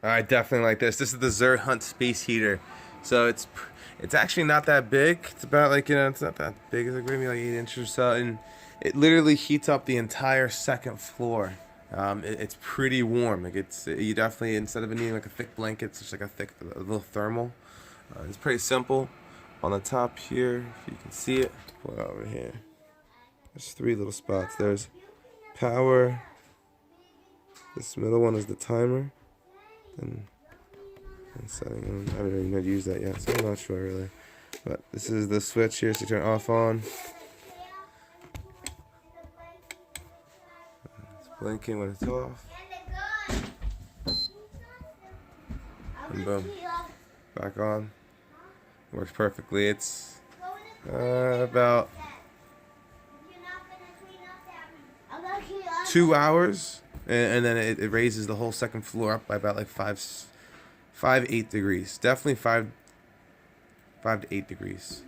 I definitely like this. This is the OVERHEAT space heater. So it's actually not that big. It's about like, it's not that big. It's like maybe like 8 inches or so, and it literally heats up the entire second floor. It's pretty warm. Like you definitely, instead of needing like a thick blanket, it's just like a little thermal. It's pretty simple. On the top here, if you can see it, pull it over here. There's three little spots. There's power. This middle one is the timer. And setting. I haven't even used that yet, so I'm not sure really. But this is the switch here, so you turn off on. It's blinking when it's off. And boom, back on. Works perfectly. It's about 2 hours, and then it raises the whole second floor up by about like 8 degrees. Definitely 5 to 8 degrees.